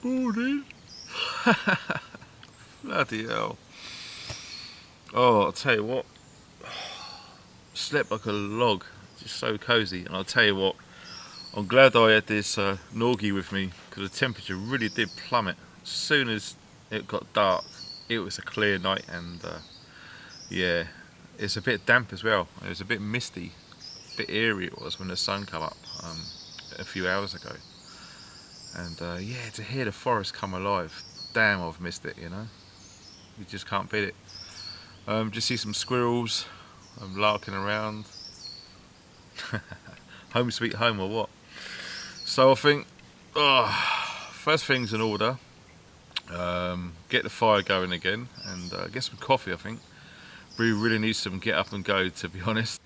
Morning. Bloody hell. Oh, I'll tell you what. Slept like a log. Just so cosy. And I'll tell you what. I'm glad I had this Norgie with me because the temperature really did plummet. As soon as it got dark, it was a clear night, and yeah, it's a bit damp as well. It was a bit misty, a bit eerie it was when the sun came up a few hours ago. And yeah, to hear the forest come alive, damn, I've missed it, you know. You just can't beat it. Just see some squirrels larking around. Home sweet home or what? So I think, first things in order, get the fire going again and get some coffee, I think. We really need some get up and go, to be honest.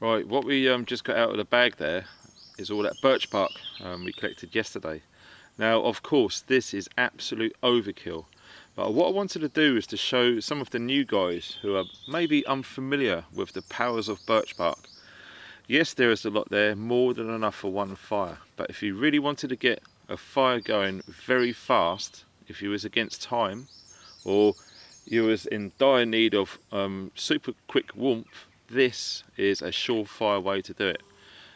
Right, what we just got out of the bag there is all that birch bark we collected yesterday. Now, of course, this is absolute overkill, but what I wanted to do is to show some of the new guys who are maybe unfamiliar with the powers of birch bark. Yes, there is a lot there, more than enough for one fire, but if you really wanted to get a fire going very fast, if you was against time, or you was in dire need of super quick warmth, this is a surefire way to do it.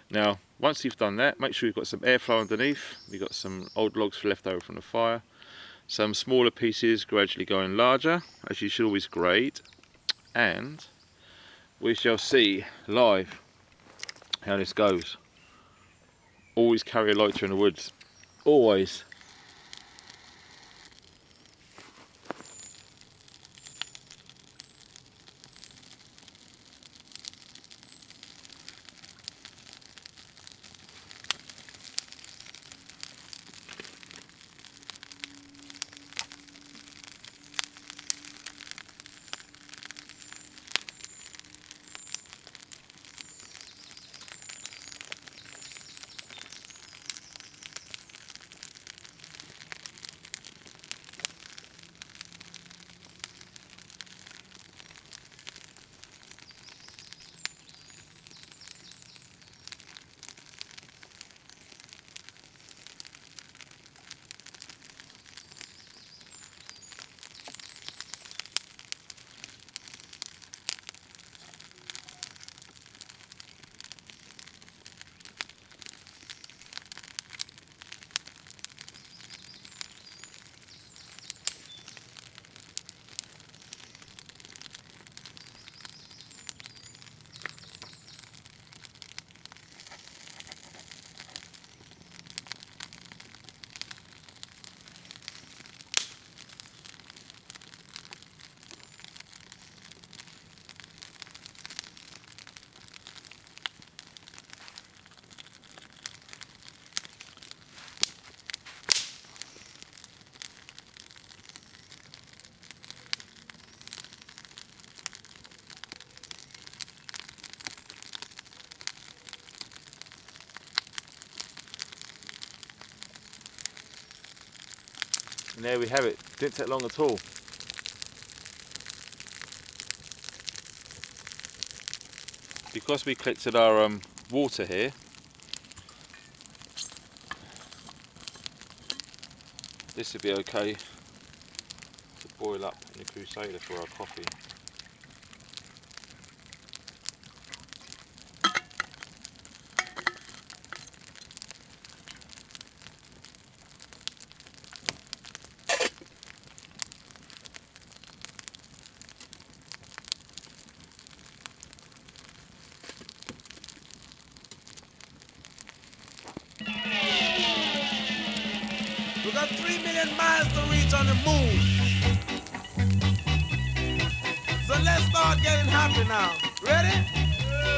Now, once you've done that, make sure you've got some airflow underneath. You've got some old logs left over from the fire, some smaller pieces gradually going larger, as you should always grade, and we shall see live how this goes. Always carry a lighter in the woods, always. And there we have it. Didn't take long at all. Because we collected our water here, this would be okay to boil up in the Crusader for our coffee. We got 3 million miles to reach on the moon. So let's start getting happy now. Ready?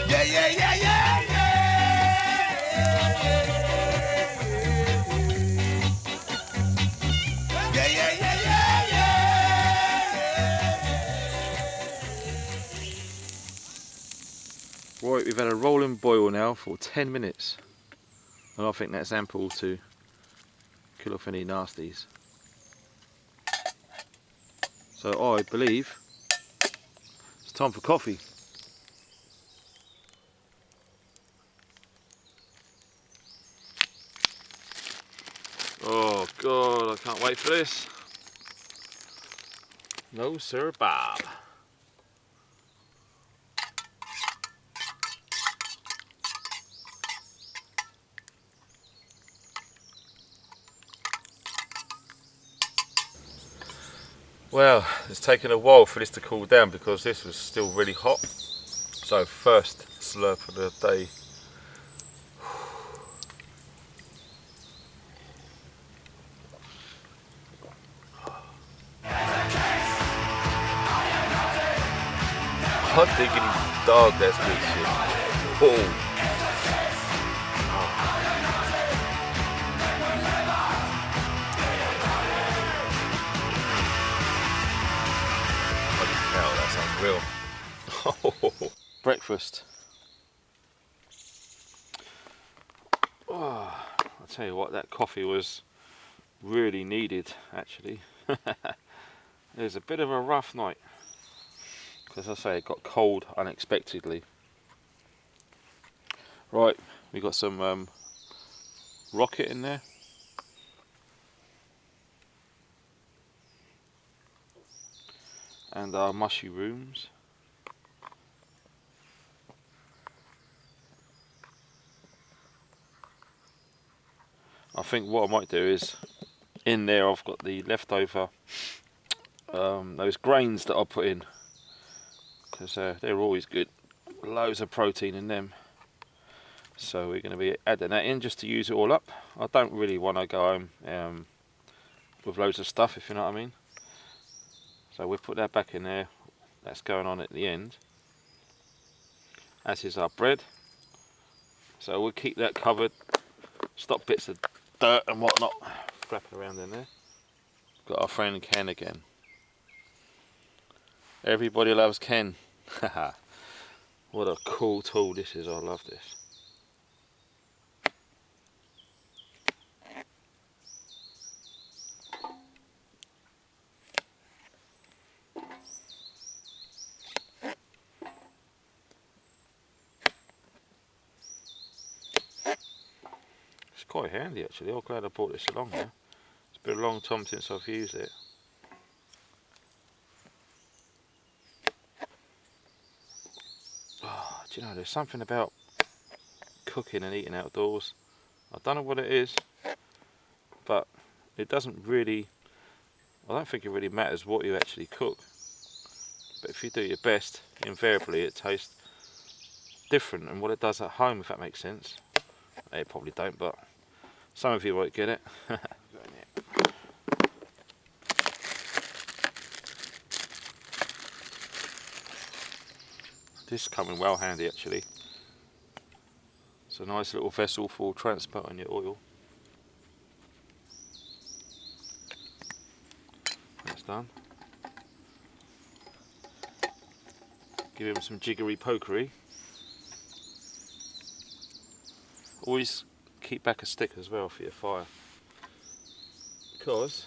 Yeah, yeah, yeah, yeah, yeah. Yeah, yeah, yeah, yeah, yeah. Right, we've had a rolling boil now for 10 minutes. And I think that's ample to kill off any nasties. So I believe it's time for coffee. Oh God, I can't wait for this. No sir, Bob. Well, it's taken a while for this to cool down because this was still really hot. So first slurp of the day. Hot diggity dog, that's good shit. Oh. Holy cow, that's unreal. Breakfast. Oh, I'll tell you what, that coffee was really needed actually. It was a bit of a rough night because, as I say, it got cold unexpectedly. Right, we got some rocket in there. And our mushrooms. I think what I might do is, in there I've got the leftover those grains that I put in, because they're always good. Loads of protein in them. So we're going to be adding that in just to use it all up. I don't really want to go home with loads of stuff, if you know what I mean. So we'll put that back in there. That's going on at the end. As is our bread. So we'll keep that covered. Stop bits of dirt and whatnot flapping around in there. Got our friend Ken again. Everybody loves Ken. Haha. What a cool tool this is. I love this. It's quite handy actually. I'm glad I brought this along now. It's been a long time since I've used it. Oh, do you know, there's something about cooking and eating outdoors. I don't know what it is, but it doesn't really, I don't think it really matters what you actually cook. But if you do your best, invariably it tastes different than what it does at home, if that makes sense. It probably don't, but some of you won't get it. This is coming well handy actually. It's a nice little vessel for transporting your oil. That's done. Give him some jiggery pokery. Always keep back a stick as well for your fire, because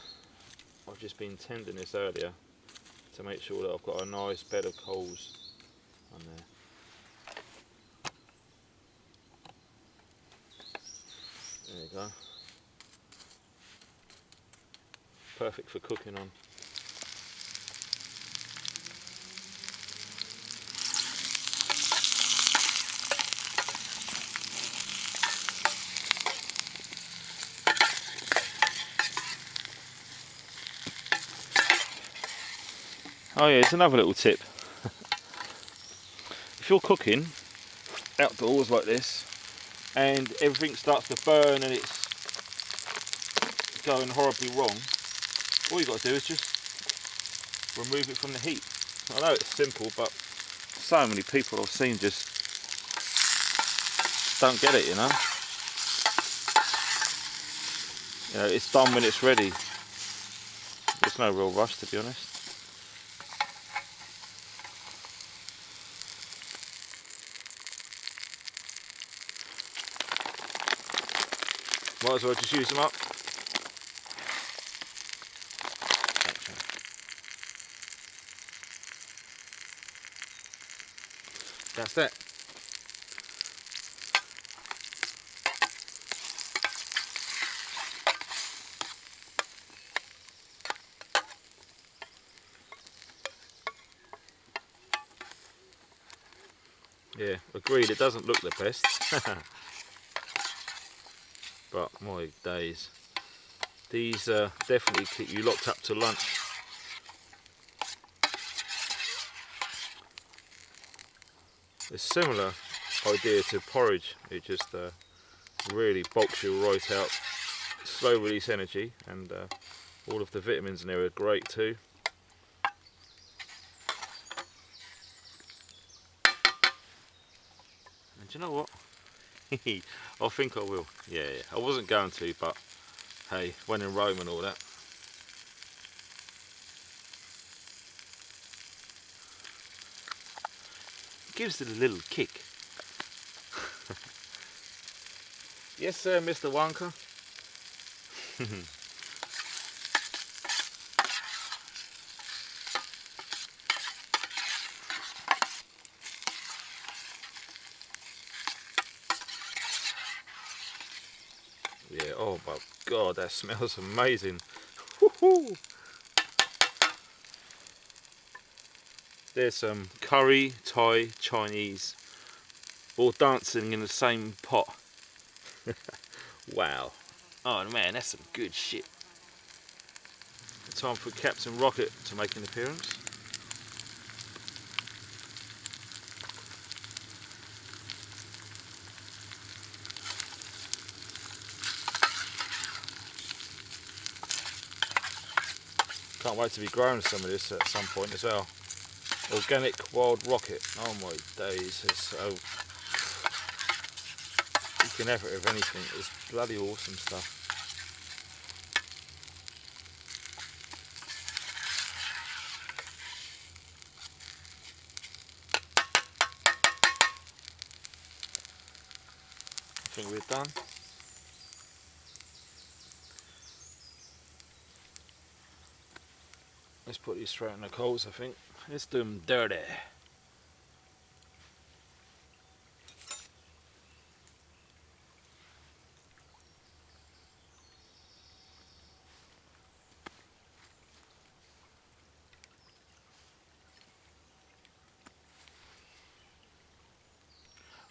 I've just been tending this earlier to make sure that I've got a nice bed of coals on there. There you go. Perfect for cooking on. Oh yeah, it's another little tip. If you're cooking outdoors like this and everything starts to burn and it's going horribly wrong, all you got to do is just remove it from the heat. I know it's simple, but so many people I've seen just don't get it, you know. You know, it's done when it's ready. There's no real rush, to be honest. Might as well just use them up. That's that. Yeah, agreed, it doesn't look the best. But my days. These definitely keep you locked up to lunch. It's a similar idea to porridge. It just really bulks you right out. Slow release energy, and all of the vitamins in there are great too. And do you know what? I think I will. Yeah, I wasn't going to, but hey, when in Rome and all that. Gives it a little kick. Yes sir, Mr. Wonka. Yeah, oh my god, that smells amazing. Woohoo! There's some curry, Thai, Chinese, all dancing in the same pot. Wow. Oh man, that's some good shit. Time for Captain Rocket to make an appearance. Can't wait to be growing some of this at some point as well. Organic wild rocket. Oh my days, it's so... You can have it with anything. It's bloody awesome stuff. I think we're done. Let's put these straight in the coals, I think. Let's do them dirty.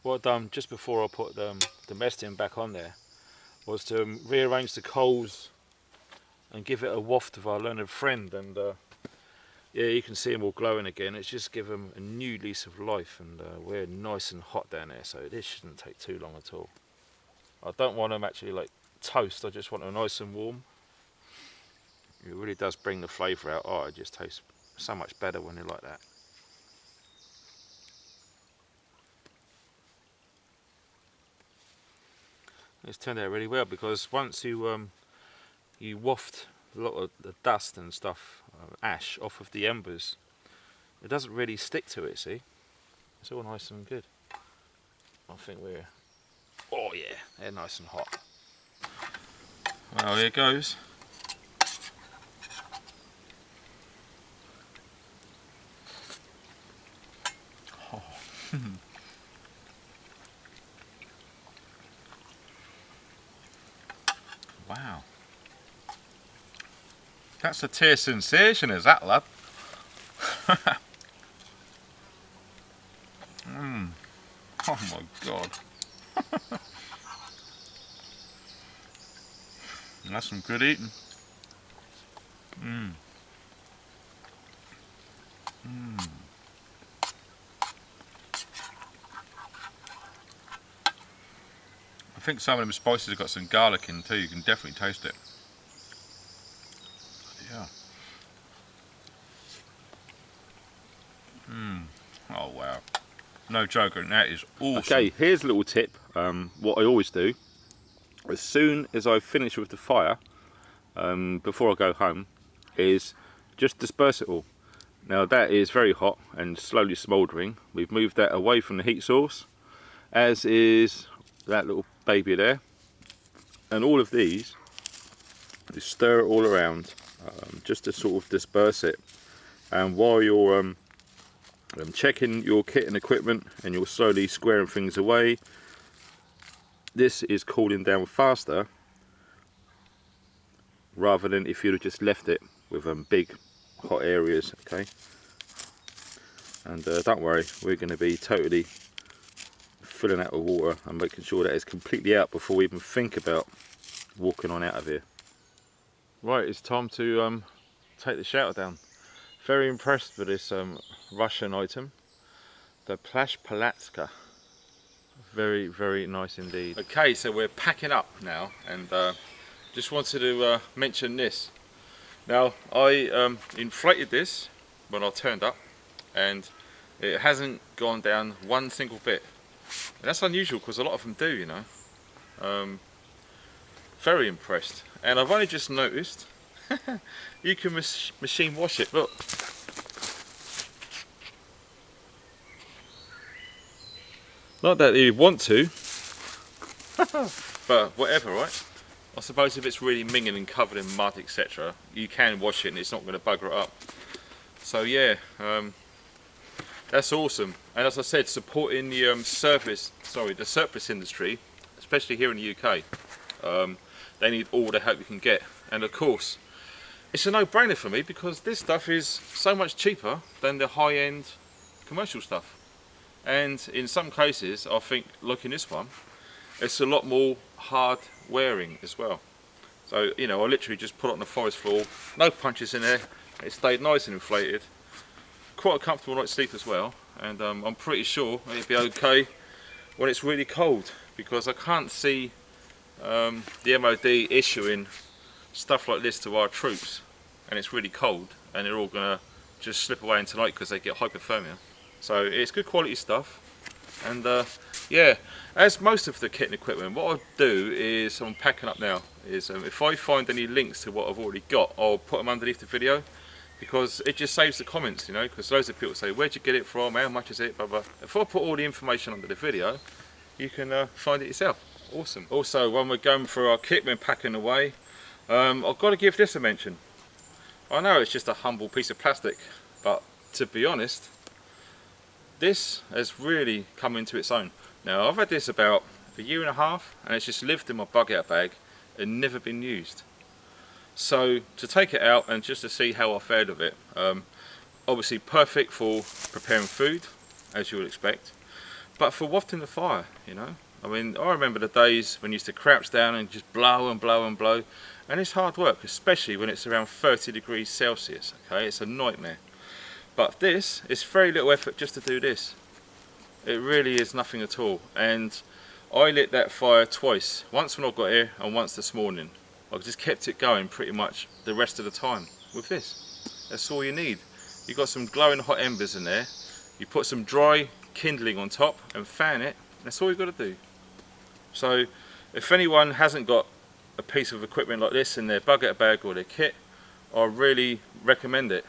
What I've done just before I put the domestic back on there was to rearrange the coals and give it a waft of our learned friend, and yeah, you can see them all glowing again. It's just give them a new lease of life, and we're nice and hot down there, so this shouldn't take too long at all. I don't want them actually like toast, I just want them nice and warm. It really does bring the flavour out. Oh, it just tastes so much better when they're like that. It's turned out really well, because once you waft a lot of the dust and stuff, ash off of the embers, it doesn't really stick to it, see? It's all nice and good. I think we're... Oh yeah, they're nice and hot. Well, here goes. Oh. Wow. That's a taste sensation, is that, lad? Mm. Oh my god. That's some good eating. Mm. Mm. I think some of them spices have got some garlic in too, you can definitely taste it. Yeah. Mm. Oh wow. No joking, that is awesome. Okay, here's a little tip. What I always do, as soon as I finish with the fire, before I go home, is just disperse it all. Now that is very hot and slowly smouldering. We've moved that away from the heat source, as is that little baby there. And all of these, just stir it all around, just to sort of disperse it. And while you're checking your kit and equipment and you're slowly squaring things away, this is cooling down faster rather than if you'd have just left it with big hot areas. Okay, and don't worry, we're going to be totally filling out with water and making sure that it's completely out before we even think about walking on out of here. Right, it's time to take the shower down. Very impressed with this Russian item, the Plash Palatska. Very, very nice indeed. Okay, so we're packing up now, and just wanted to mention this. Now, I inflated this when I turned up, and it hasn't gone down one single bit. And that's unusual because a lot of them do, you know. Very impressed. And I've only just noticed you can machine wash it. Look. Not that you want to, but whatever, right? I suppose if it's really minging and covered in mud, etc., you can wash it and it's not going to bugger it up. So yeah, that's awesome. And as I said, supporting the the surplus industry, especially here in the UK. They need all the help you can get. And of course, it's a no-brainer for me because this stuff is so much cheaper than the high-end commercial stuff. And in some cases, I think, like in this one, it's a lot more hard wearing as well. So, you know, I literally just put it on the forest floor, no punches in there, it stayed nice and inflated. Quite a comfortable night's sleep as well, and I'm pretty sure it'll be okay when it's really cold, because I can't see the MOD issuing stuff like this to our troops and it's really cold and they're all gonna just slip away into night because they get hypothermia. So it's good quality stuff, and yeah, as most of the kit and equipment, what I'll do is, I'm packing up now, is if I find any links to what I've already got, I'll put them underneath the video, because it just saves the comments, you know, because loads of people say, where'd you get it from, how much is it, blah blah. If I put all the information under the video, you can find it yourself. Awesome. Also, when we're going through our kit and packing away, I've got to give this a mention. I know it's just a humble piece of plastic, but to be honest, this has really come into its own. Now, I've had this about a year and a half, and it's just lived in my bug out bag and never been used. So to take it out and just to see how I fared with it, obviously perfect for preparing food, as you would expect, but for wafting the fire, you know. I mean, I remember the days when you used to crouch down and just blow and blow and blow, and it's hard work, especially when it's around 30 degrees Celsius, okay, it's a nightmare. But this is very little effort just to do this. It really is nothing at all. And I lit that fire twice. Once when I got here and once this morning. I just kept it going pretty much the rest of the time with this. That's all you need. You've got some glowing hot embers in there. You put some dry kindling on top and fan it. That's all you've got to do. So if anyone hasn't got a piece of equipment like this in their bug out bag or their kit, I really recommend it.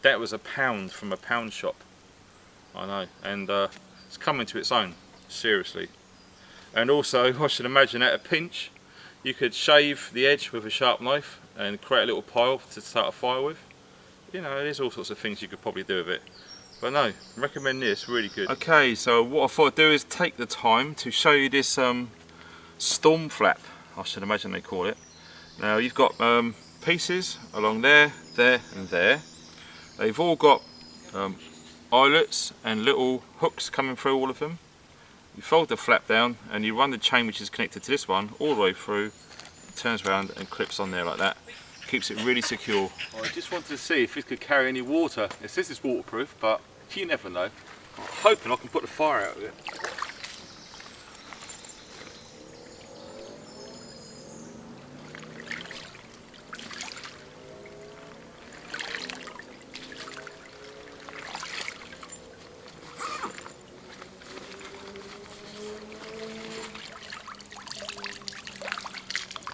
That was £1 from a pound shop, I know, and it's coming to its own, seriously. And also, I should imagine at a pinch, you could shave the edge with a sharp knife and create a little pile to start a fire with. You know, there's all sorts of things you could probably do with it. But no, recommend this, really good. Okay, so what I thought I'd do is take the time to show you this storm flap, I should imagine they call it. Now you've got pieces along there, there and there. They've all got eyelets and little hooks coming through all of them. You fold the flap down and you run the chain which is connected to this one all the way through, it turns around and clips on there like that. Keeps it really secure. I just wanted to see if this could carry any water. It says it's waterproof, but you never know. I'm hoping I can put the fire out of it.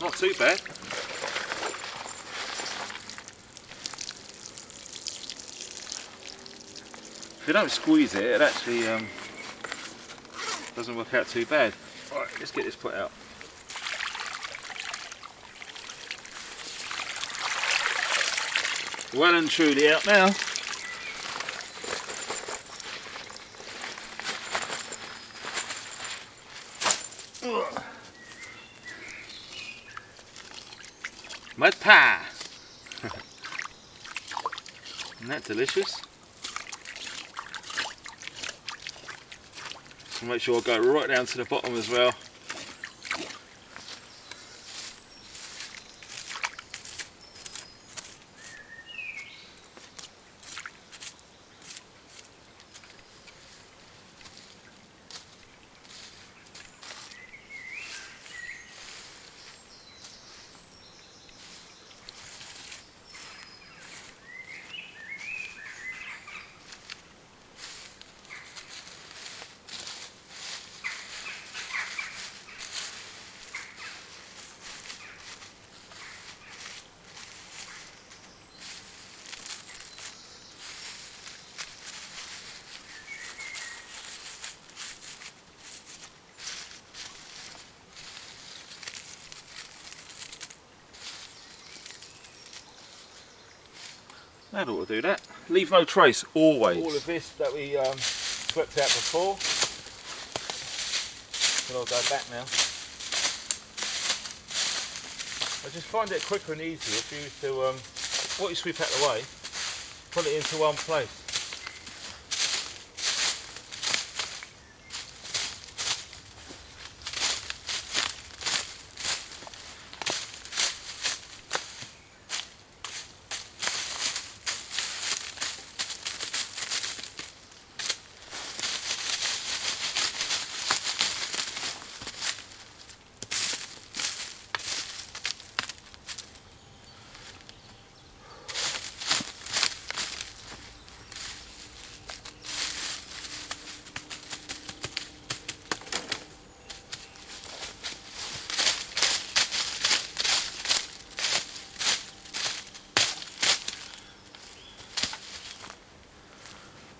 Not too bad. If you don't squeeze it, it actually doesn't work out too bad. Alright, let's get this put out. well and truly out now. Mud pie! Isn't that delicious? So make sure I go right down to the bottom as well. That ought to do that. Leave no trace, always. All of this that we swept out before. So I'll go back now. I just find it quicker and easier if you to, what you sweep out the way, put it into one place.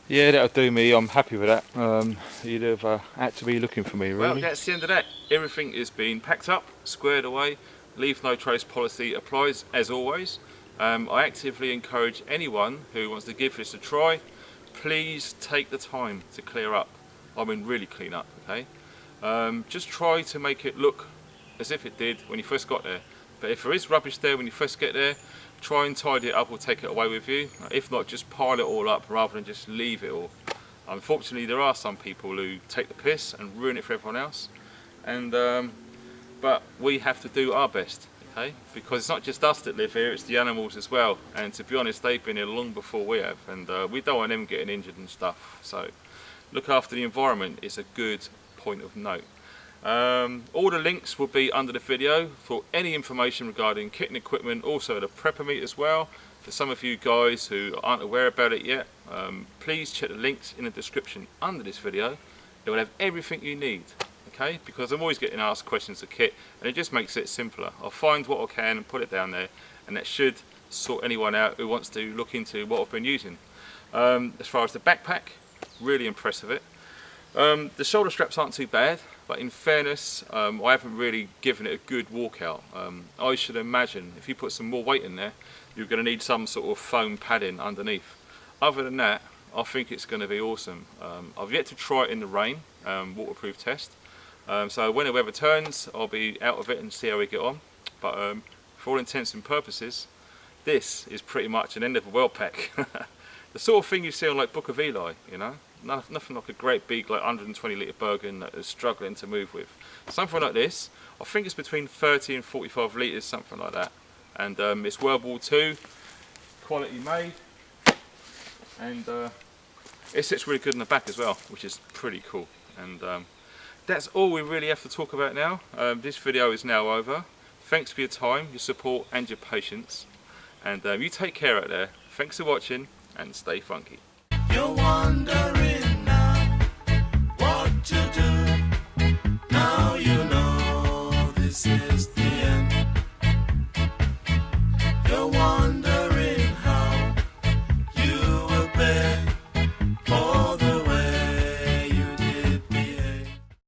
Yeah, that'll do me. I'm happy with that. You'd have had to be looking for me, really. Well, that's the end of that. Everything is being packed up, squared away. Leave no trace policy applies as always. I actively encourage anyone who wants to give this a try, please take the time to clear up. I mean, really clean up, okay? Just try to make it look as if it did when you first got there. But if there is rubbish there when you first get there, try and tidy it up or take it away with you. If not, just pile it all up rather than just leave it all. Unfortunately, there are some people who take the piss and ruin it for everyone else. And but we have to do our best, okay? Because it's not just us that live here, it's the animals as well. And to be honest, they've been here long before we have, and we don't want them getting injured and stuff. So look after the environment is a good point of note. All the links will be under the video for any information regarding kit and equipment, also the prepper meet as well. For some of you guys who aren't aware about it yet, please check the links in the description under this video. It will have everything you need, okay? Because I'm always getting asked questions of kit, and it just makes it simpler. I'll find what I can and put it down there, and that should sort anyone out who wants to look into what I've been using. As far as the backpack, really impressed with it. The shoulder straps aren't too bad, but in fairness, I haven't really given it a good walkout. I should imagine if you put some more weight in there, you're going to need some sort of foam padding underneath. Other than that, I think it's going to be awesome. I've yet to try it in the rain, waterproof test. So when the weather turns, I'll be out of it and see how we get on. But for all intents and purposes, this is pretty much an end of a world pack. The sort of thing you see on like Book of Eli, you know? Nothing like a great big like 120 litre Bergen that is struggling to move with. Something like this, I think it's between 30 and 45 litres, something like that. And it's World War II, quality made, and it sits really good in the back as well, which is pretty cool. And that's all we really have to talk about now. This video is now over. Thanks for your time, your support and your patience. And you take care out there. Thanks for watching and stay funky. You're wondering